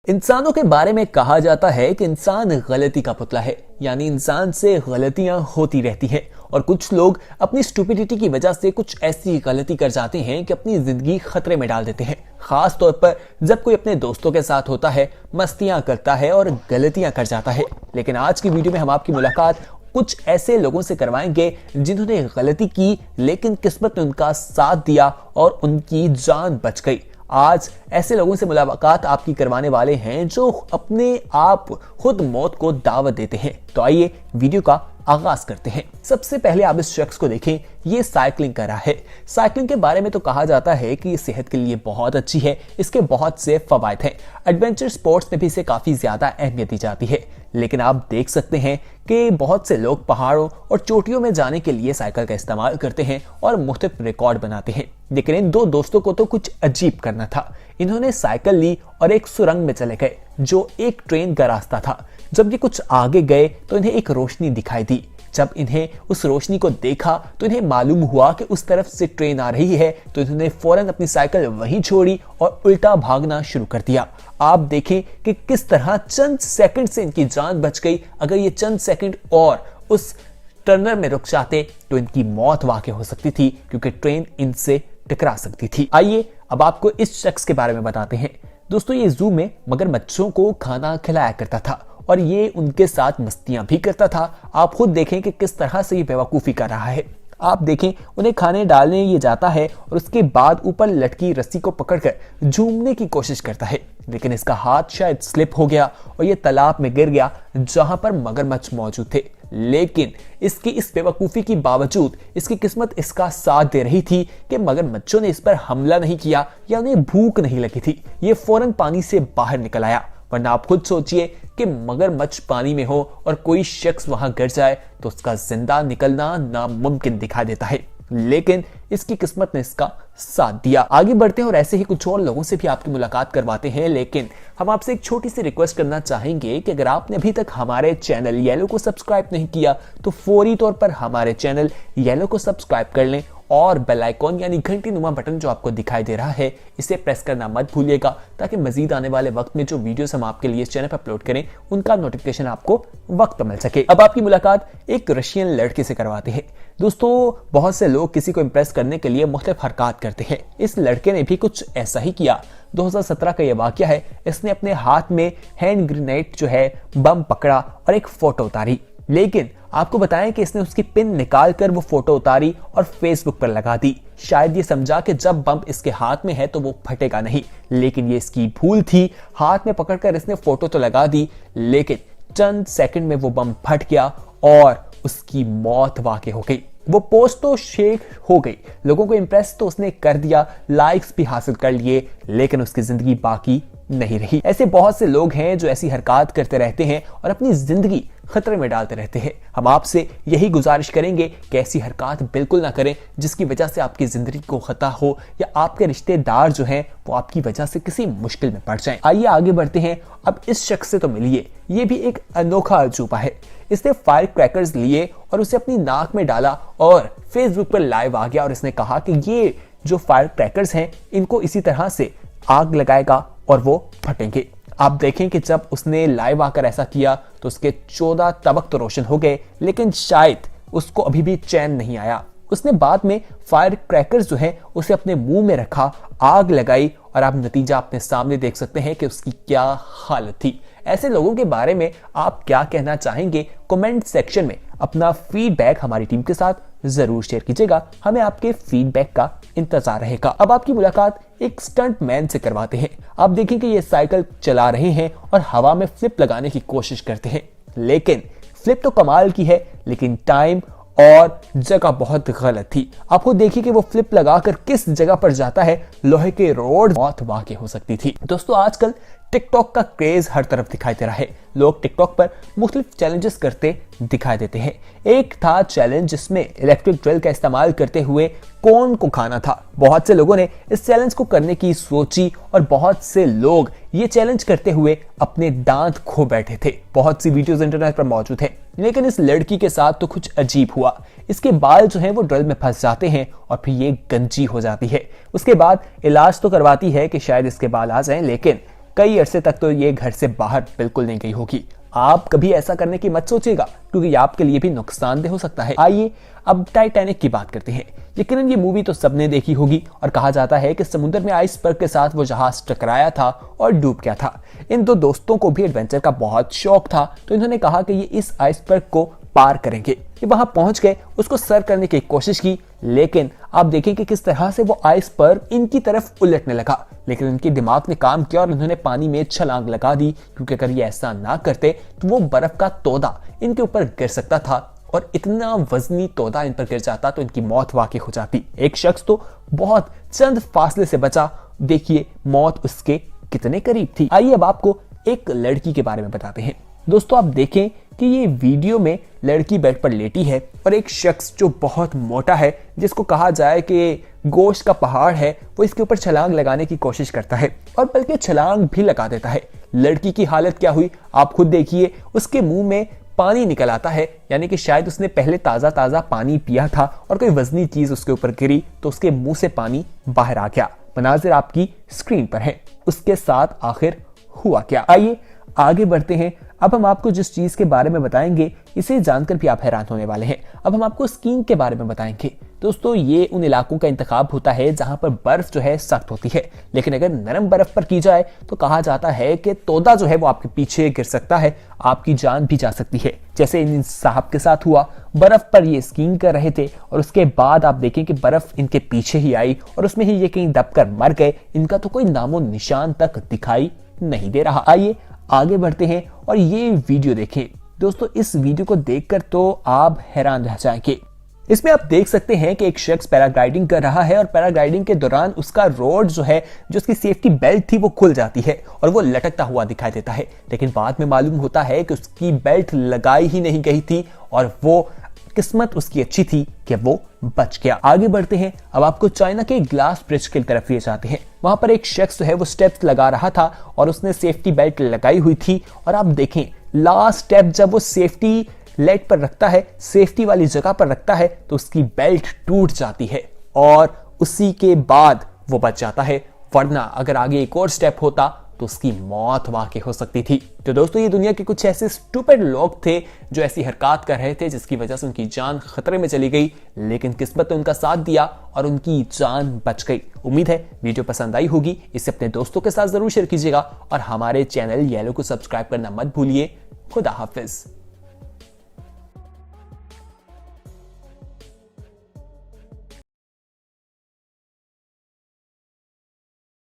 इंसानों के बारे में कहा जाता है कि इंसान गलती का पुतला है, यानी इंसान से गलतियां होती रहती हैं और कुछ लोग अपनी स्टूपिडिटी की वजह से कुछ ऐसी गलती कर जाते हैं कि अपनी जिंदगी खतरे में डाल देते हैं। खास तौर पर जब कोई अपने दोस्तों के साथ होता है, मस्तियां करता है और गलतियां कर जाता है। लेकिन आज की वीडियो में हम आपकी मुलाकात कुछ ऐसे लोगों से करवाएंगे जिन्होंने गलती की लेकिन किस्मत ने उनका साथ दिया और उनकी जान बच गई। आज ऐसे लोगों से मुलाकात आपकी करवाने वाले हैं जो अपने आप खुद मौत को दावत देते हैं। तो आइए वीडियो का आगाज करते हैं। सबसे पहले आप इस शख्स को देखें, ये साइकिलिंग कर रहा है। साइकिलिंग के बारे में तो कहा जाता है कि ये सेहत के लिए बहुत अच्छी है, इसके बहुत से फवायद हैं। एडवेंचर स्पोर्ट्स में भी इसे काफी ज्यादा अहमियत दी जाती है। लेकिन आप देख सकते हैं कि बहुत से लोग पहाड़ों और चोटियों में जाने के लिए साइकिल का इस्तेमाल करते हैं और मुख्तलिफ रिकॉर्ड बनाते हैं। लेकिन इन दो दोस्तों को तो कुछ अजीब करना था। इन्होंने साइकिल ली और एक सुरंग में चले गए जो एक ट्रेन का रास्ता था। जब ये कुछ आगे गए तो इन्हें एक रोशनी दिखाई दी। जब इन्हें उस रोशनी को देखा तो इन्हें मालूम हुआ कि उस तरफ से ट्रेन आ रही है, तो इन्होंने फौरन अपनी साइकिल वहीं छोड़ी और उल्टा भागना शुरू कर दिया। आप देखें कि किस तरह चंद सेकंड से इनकी जान बच गई। अगर ये चंद सेकंड और उस टर्नर में रुक जाते तो इनकी मौत वाकई हो सकती थी, क्योंकि ट्रेन इनसे टकरा सकती थी। आइए अब आपको इस शख्स के बारे में बताते हैं। दोस्तों, ये जू में मगरमच्छों को खाना खिलाया करता था और ये उनके साथ मस्तियां भी करता था। आप खुद देखें कि किस तरह से ये बेवकूफ़ी कर रहा है। आप देखें, उन्हें खाने डालने ये जाता है और उसके बाद ऊपर लटकी रस्सी को पकड़कर झूमने की कोशिश करता है, लेकिन इसका हाथ शायद स्लिप हो गया और ये तालाब में गिर गया जहां पर मगरमच्छ मौजूद थे। लेकिन इसकी इस बेवकूफ़ी के बावजूद इसकी किस्मत इसका साथ दे रही थी कि मगरमच्छों ने इस पर हमला नहीं किया या उन्हें भूख नहीं लगी थी। ये फौरन पानी से बाहर निकल आया। वरना आप खुद सोचिए कि मगरमच्छ पानी में हो और कोई शख्स वहां गिर जाए तो उसका जिंदा निकलना नामुमकिन दिखाई देता है। लेकिन इसकी किस्मत ने इसका साथ दिया। आगे बढ़ते हैं और ऐसे ही कुछ और लोगों से भी आपकी मुलाकात करवाते हैं। लेकिन हम आपसे एक छोटी सी रिक्वेस्ट करना चाहेंगे कि अगर आपने अभी तक हमारे चैनल येलो को सब्सक्राइब नहीं किया तो फौरी तौर पर हमारे चैनल येलो को सब्सक्राइब कर लें और बेल आइकॉन यानी घंटी नुमा बटन जो आपको दिखाई दे रहा है, इसे प्रेस करना मत भूलिएगा, ताकि मजीद आने वाले वक्त में जो वीडियोस हम आपके लिए इस चैनल पर अपलोड करें उनका नोटिफिकेशन आपको वक्त पर मिल सके। अब आपकी मुलाकात एक रशियन लड़के से करवाते हैं। दोस्तों, बहुत से लोग किसी को इंप्रेस करने के लिए मुख्तलिफ हरकत करते हैं। इस लड़के ने भी कुछ ऐसा ही किया। 2017 का यह वाकया है। इसने अपने हाथ में हैंड ग्रेनेड जो है बम पकड़ा और एक फोटो उतारी। लेकिन आपको बताएं कि इसने उसकी पिन निकाल कर वो फोटो उतारी और फेसबुक पर लगा दी। शायद ये समझा कि जब बम इसके हाथ में है तो वो फटेगा नहीं, लेकिन ये इसकी भूल थी। हाथ में पकड़कर इसने फोटो तो लगा दी, लेकिन चंद सेकंड में वो बम फट गया और उसकी मौत वाकई हो गई। वो पोस्ट तो शेयर हो गई, लोगों को इंप्रेस तो उसने कर दिया, लाइक्स भी हासिल कर लिए, लेकिन उसकी जिंदगी बाकी नहीं रही। ऐसे बहुत से लोग हैं जो ऐसी हरकत करते रहते हैं और अपनी जिंदगी खतरे में डालते रहते हैं। हम आपसे यही गुजारिश करेंगे कि ऐसी हरकत बिल्कुल ना करें जिसकी वजह से आपकी जिंदगी को खतरा हो या आपके रिश्तेदार जो हैं वो आपकी वजह से किसी मुश्किल में पड़ जाएं। आइए आगे बढ़ते हैं। अब इस शख्स से तो मिलिए, ये भी एक अनोखा अजूबा है। इसने फायर क्रैकर्स लिए और उसे अपनी नाक में डाला और फेसबुक पर लाइव आ गया और इसने कहा कि ये जो फायर क्रैकर्स हैं इनको इसी तरह से आग लगाएगा और वो फटेंगे। आप देखें कि जब उसने लाइव आकर ऐसा किया तो उसके 14 तबक तो रोशन हो गए, लेकिन शायद उसको अभी भी चैन नहीं आया। उसने बाद में फायर क्रैकर्स जो है उसे अपने मुंह में रखा, आग लगाई और आप नतीजा अपने सामने देख सकते हैं कि उसकी क्या हालत थी। ऐसे लोगों के बारे में आप क्या कहना चाहेंगे? कमेंट सेक्शन में अपना फीडबैक हमारी टीम के साथ जरूर शेयर कीजिएगा। हमें आपके फीडबैक का इंतजार रहेगा। अब आपकी मुलाकात एक स्टंट मैन से करवाते हैं। आप देखें कि ये साइकिल चला रहे हैं और हवा में फ्लिप लगाने की कोशिश करते हैं, लेकिन फ्लिप तो कमाल की है, लेकिन टाइम और जगह बहुत गलत थी। आपको देखिए कि वो फ्लिप लगाकर किस जगह पर जाता है। लोहे के रोड, मौत वाकई हो सकती थी। दोस्तों, आजकल टिकटॉक का क्रेज हर तरफ दिखाई दे रहा है। लोग टिकटॉक पर मुख्तलिफ चैलेंजेस करते दिखाई देते हैं। एक था चैलेंज जिसमें इलेक्ट्रिक ड्रिल का इस्तेमाल करते हुए कोन को खाना था। बहुत से लोगों ने इस चैलेंज को करने की सोची और बहुत से लोग ये चैलेंज करते हुए अपने दांत खो बैठे थे। बहुत सी वीडियोस इंटरनेट पर मौजूद हैं, लेकिन इस लड़की के साथ तो कुछ अजीब हुआ। इसके बाल जो हैं वो ड्रिल में फंस जाते हैं और फिर ये गंजी हो जाती है। उसके बाद इलाज तो करवाती है कि शायद इसके बाल आ जाएं, लेकिन कई अरसे तक तो ये घर से बाहर बिल्कुल नहीं गई होगी। आप कभी ऐसा करने की मत सोचिएगा, क्योंकि आपके लिए भी नुकसानदेह हो सकता है। आइए अब टाइटैनिक की बात करते हैं। यकीनन ये मूवी तो सबने देखी होगी और कहा जाता है कि समुद्र में आइसबर्ग के साथ वो जहाज टकराया था और डूब गया था। इन दो दोस्तों को भी एडवेंचर का बहुत शौक था, तो इन्होंने कहा कि ये इस आइसबर्ग को पार करेंगे। ये वहां पहुंच गए, उसको सर करने की कोशिश की, लेकिन आप देखें कि किस तरह से वो आइसबर्ग इनकी तरफ उलटने लगा। लेकिन उनके दिमाग ने काम किया और उन्होंने पानी में छलांग लगा दी, क्योंकि अगर ये ऐसा ना करते तो वो बर्फ का तोदा इनके ऊपर गिर सकता था और इतना वजनी तोदा इन पर गिर जाता तो इनकी मौत वाकई हो जाती। एक शख्स तो बहुत चंद फासले से बचा, देखिए मौत उसके कितने करीब थी। आइए अब आपको एक लड़की के बारे में बताते हैं। दोस्तों आप देखें कि ये वीडियो में लड़की बेड पर लेटी है और एक शख्स जो बहुत मोटा है, जिसको कहा जाए कि गोश्त का पहाड़ है, वो इसके ऊपर छलांग लगाने की कोशिश करता है और बल्कि छलांग भी लगा देता है। लड़की की हालत क्या हुई आप खुद देखिए, उसके मुंह में पानी निकल आता है, यानी कि शायद उसने पहले ताजा ताजा पानी पिया था और कोई वजनी चीज उसके ऊपर गिरी तो उसके मुंह से पानी बाहर आ गया। मनाजिर आपकी स्क्रीन पर है, उसके साथ आखिर हुआ क्या। आइए आगे बढ़ते हैं। अब हम आपको जिस चीज के बारे में बताएंगे इसे जानकर भी आप हैरान होने वाले हैं। अब हम आपको स्कीइंग के बारे में बताएंगे। दोस्तों ये उन इलाकों का इंतखाब होता है जहां पर बर्फ जो है सख्त होती है, लेकिन अगर नरम बर्फ पर की जाए तो कहा जाता है कि तोदा जो है वो आपके पीछे गिर सकता है, आपकी जान भी जा सकती है। जैसे इन साहब के साथ हुआ, बर्फ पर ये स्कीइंग कर रहे थे और उसके बाद आप देखें कि बर्फ इनके पीछे ही आई और उसमें ही ये कहीं दबकर मर गए। इनका तो कोई नामो निशान तक दिखाई नहीं दे रहा। आइए आगे बढ़ते हैं और ये वीडियो देखें। दोस्तों इस वीडियो को देखकर तो आप हैरान रह जाएंगे। इसमें आप देख सकते हैं कि एक शख्स पैराग्लाइडिंग कर रहा है और पैराग्लाइडिंग के दौरान उसका रोड जो है, जो उसकी सेफ्टी बेल्ट थी, वो खुल जाती है और वो लटकता हुआ दिखाई देता है। लेकिन बाद में मालूम होता है कि उसकी बेल्ट लगाई ही नहीं गई थी और वो किस्मत उसकी अच्छी थी कि वो बच गया। आगे बढ़ते हैं। अब आपको चाइना के ग्लास ब्रिज की तरफ ले जाते हैं। वहां पर एक शख्स जो है वो स्टेप्स लगा रहा था और उसने सेफ्टी बेल्ट लगाई हुई थी और आप देखें लास्ट स्टेप जब वो सेफ्टी लेग पर रखता है, सेफ्टी वाली जगह पर रखता है, तो उसकी बेल्ट टूट जाती है और उसी के बाद वो बच जाता है। वरना अगर आगे एक और स्टेप होता तो उसकी मौत वाकई हो सकती थी। तो दोस्तों ये दुनिया के कुछ ऐसे स्टूपिड लोग थे जो ऐसी हरकत कर रहे थे जिसकी वजह से उनकी जान खतरे में चली गई, लेकिन किस्मत ने उनका साथ दिया और उनकी जान बच गई। उम्मीद है वीडियो पसंद आई होगी। इसे अपने दोस्तों के साथ जरूर शेयर कीजिएगा और हमारे चैनल येलो को सब्सक्राइब करना मत भूलिए। खुदा हाफिज।